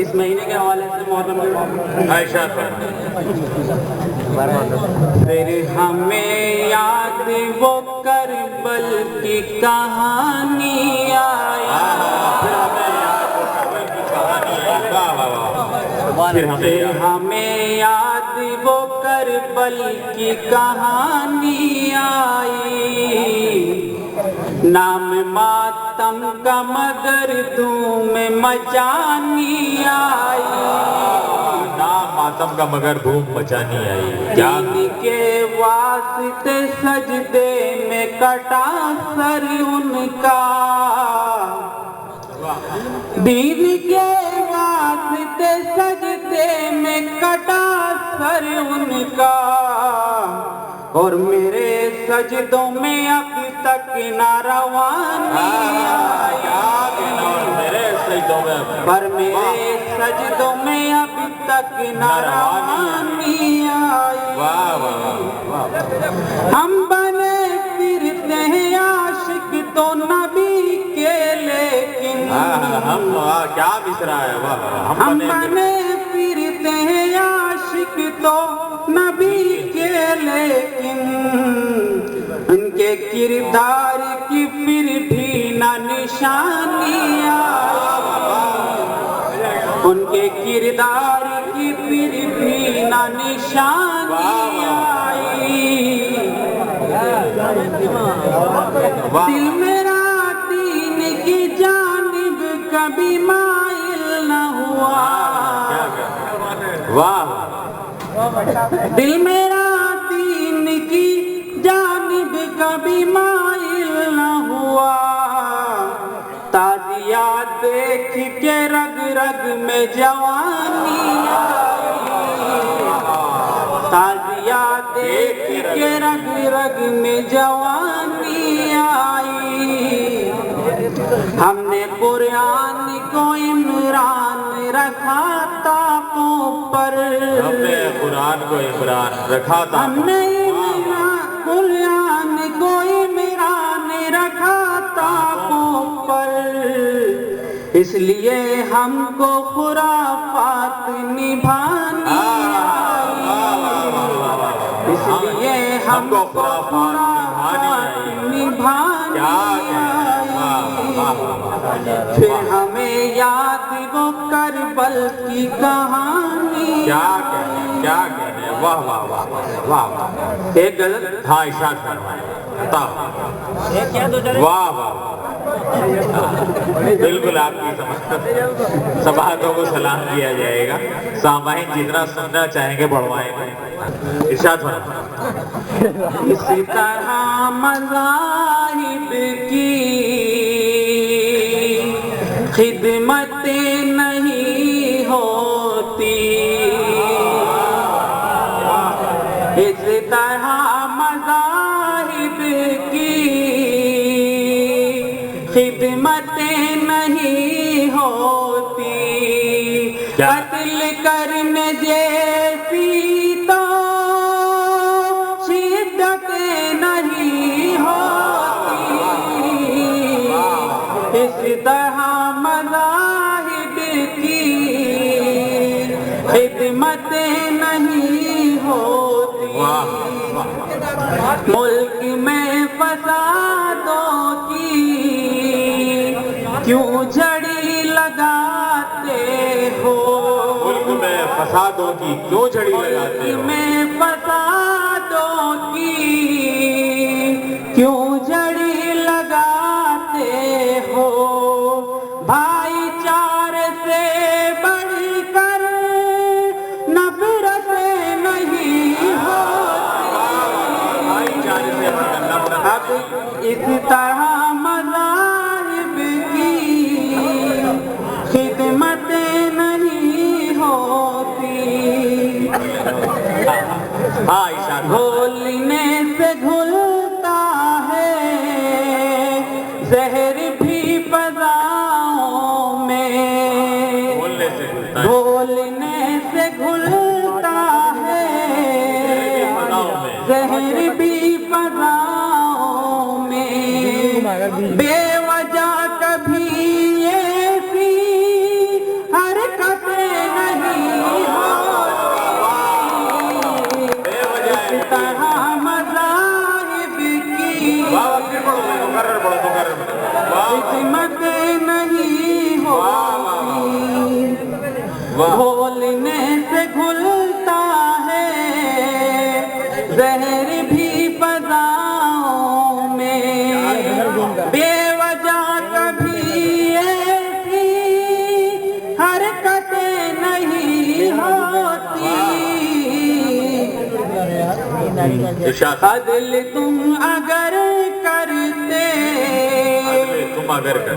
اس مہینے کے حوالے سے محرم کے عائشہ پھر ہمیں یاد وہ کربل کی کہانی آئی، پھر ہمیں یاد وہ کربل کی کہانی آئی، نام ماتم کا مگر دھوم مچانی آئی، نام ماتم کا مگر دھوم مچانی آئی، کیا دین کے واسطے سجدے میں کٹا سر ان کا، دین کے واسطے سجدے میں کٹا سر ان کا، اور میرے سجدوں میں اب تک نہ روانی آئی، میرے سجدوں میں پر میرے سجدوں میں اب تک نہ روانی آئی، ہم بنے پھرتے ہیں عاشق تو نبی کے لیکن، ہم کیا مصرا ہے، ہم بنے پھرتے ہیں عاشق تو نبی کے لیکن، ان کے کردار کی پھر بھی نہ نشانی آئی، ان کے کردار کی پھر بھی نہ نشانی آئی، دل میرا دین کی جانب کبھی مائل نہ ہوا، دل میرا دین کی جانب کبھی مائل نہ ہوا، تازیات دیکھ کے رگ رگ میں جوانی آئی، تازیات دیکھ کے رگ رگ میں جوانی آئی، ہم نے قرآن کو عمران رکھا طاقوں پر، ہم نے قرآن کو عمران رکھا تھا، ہم نے قرآن کو عمران رکھا طاقوں پر، اس لیے ہم کو خرافات نبھانی آئی، اس لیے ہم کو خرافات نبھانی آئی، پھر ہمیں یاد وہ کربل کی کہانی، کیا کہنے، واہ واہ واہ واہ واہ، ایک غلط ہاں ارشاد فرمائے، واہ واہ، بالکل آپ کی سمجھ، سباہتوں کو سلام کیا جائے گا، سامعین جتنا سننا چاہیں گے بڑھوائیں گے، ارشاد فرمائے، اس طرح مذاہب کی خدمت نہیں ہوتی، اس طرح مذاہب کی خدمت نہیں ہوتی، قتل کرنے جیسی تو شدت نہیں ہوتی، اس طرح مذاہب کی خدمت نہیں ہوتی، ملک میں فسادوں کی کیوں جھڑی لگاتے ہو، ملک میں فسادوں کی کیوں جھڑی لگاتے ہو، میں فسادوں کی کیوں جھڑی لگاتے ہو، بھائی چارے سے بڑھ کر نفرت نہیں ہوتی، اب اس طرح مذاہب کی خدمت نہیں ہوتی، ہاں ارشاد، بولنے سے گھلتا ہے زہر بھی فضاؤں میں، بولنے سے گھلتا ہے، بولنے سے گھلتا ہے زہر بھی فضاؤں میں، بے وجہ کبھی ایسی حرکت بولنے سے گھلتا ہے زہر بھی فضاؤں میں، بے وجہ کبھی ایسی حرکتیں نہیں ہوتی، عدل تم اگر کرتے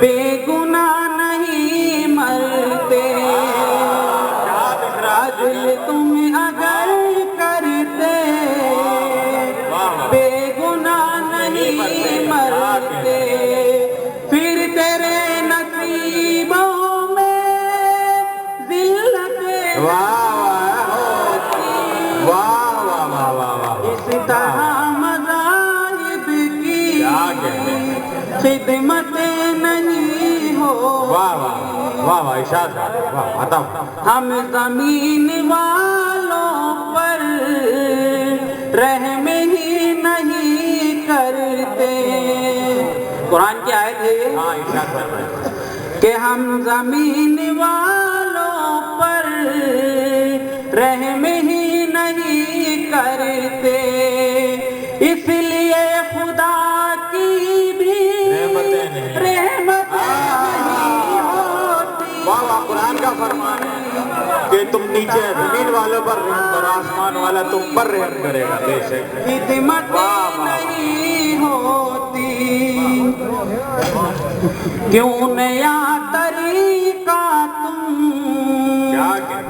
بے گناہ نہیں مرتے، عدل تم اگر کرتے بے گناہ نہیں مرتے، پھر تیرے نصیبوں میں ذلتیں اس طرح مذاہب کی خدمتیں نہیں ہو، ہم زمین والوں پر رحم ہی نہیں کرتے، قرآن کی آیت ہے یہ کہ ہم زمین والوں پر رحم ہی نہیں کرتے، اس لیے خدا کی بھی رحمتیں نہیں ہوتی۔ قرآن کا فرمان ہے کہ تم نیچے زمین والوں پر رحم کرو، آسمان والا تم پر رحم کرے گا، بے شک خدمتیں نہیں ہوتی۔ کیوں نیا طریقہ تم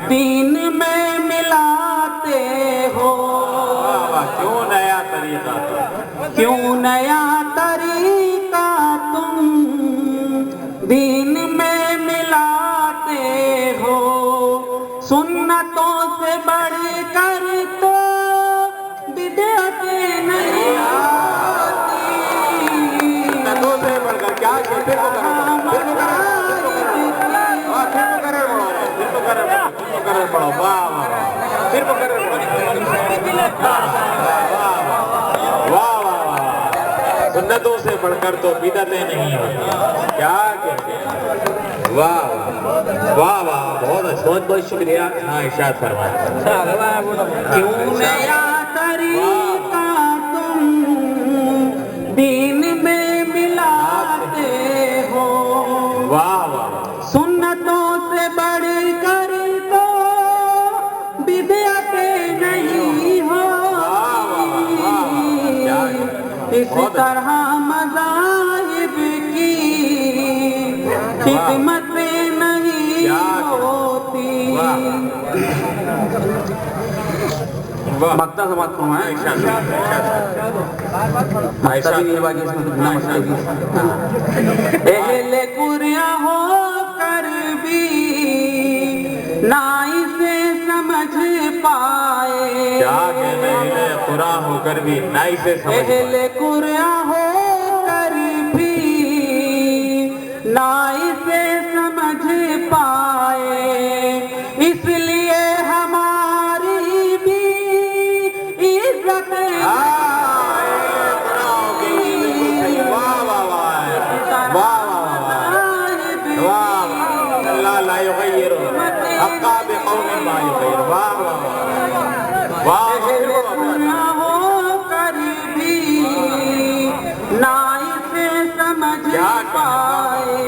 دین میں ملاتے ہو، کیوں نیا طریقہ، کیوں نیا طریقہ تم دین میں ملاتے ہو، سنتوں سے بڑھ کر تو بدعتیں نہیں آتی، سنتوں سے بڑھ کر کیا سنتوں سے بڑھ کر تو بدعتیں نہیں ہوتی، کیا کہتے ہیں؟ واہ واہ واہ، بہت اچھا، بہت بہت شکریہ۔ ہاں ارشاد فرمائیں۔ کیوں نیا طریقہ تم دین میں ملاتے ہو، واہ واہ، سنتوں سے بڑھ کر تو بدعتیں نہیں ہوتی، اس طرح مذاہب کی خدمتیں نہیں ہوتی۔ مکتا سماعت فرمائیں، اہل قرآن ہو کر بھی نہ اسے سمجھ پائے، کیا کہتے ہیں؟ اہل قرآن ہو کر بھی نہ اسے سمجھ پائے، اہل قرآن ہو کر بھی نہ اسے سمجھ پائے، اس لیے ہماری بھی عزت لا يغير حقا بقوم ما يغير، واہ واہ ہو کر بھی نہ اسے سمجھ پائے،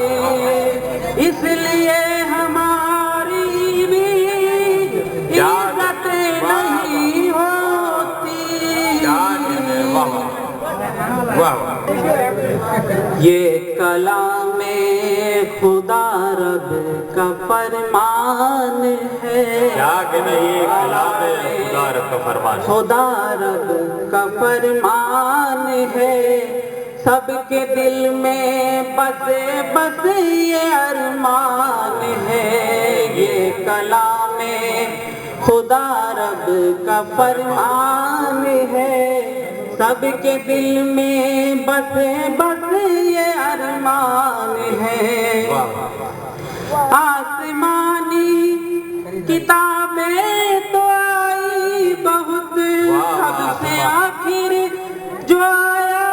اس لیے ہماری بھی عزت نہیں ہوتی۔ یہ کلام خدا رب کا فرمان ہے، کیا کہ نہیں، یہ کلام خدا رب کا فرمان، خدا رب کا فرمان ہے، سب کے دل میں بسے بس یہ ارمان ہے، یہ کلام خدا رب کا فرمان ہے، سب کے دل میں بسے بس یہ ارمان ہے، آسمانی کتابیں تو آئی بہت، سب سے آخر جو آیا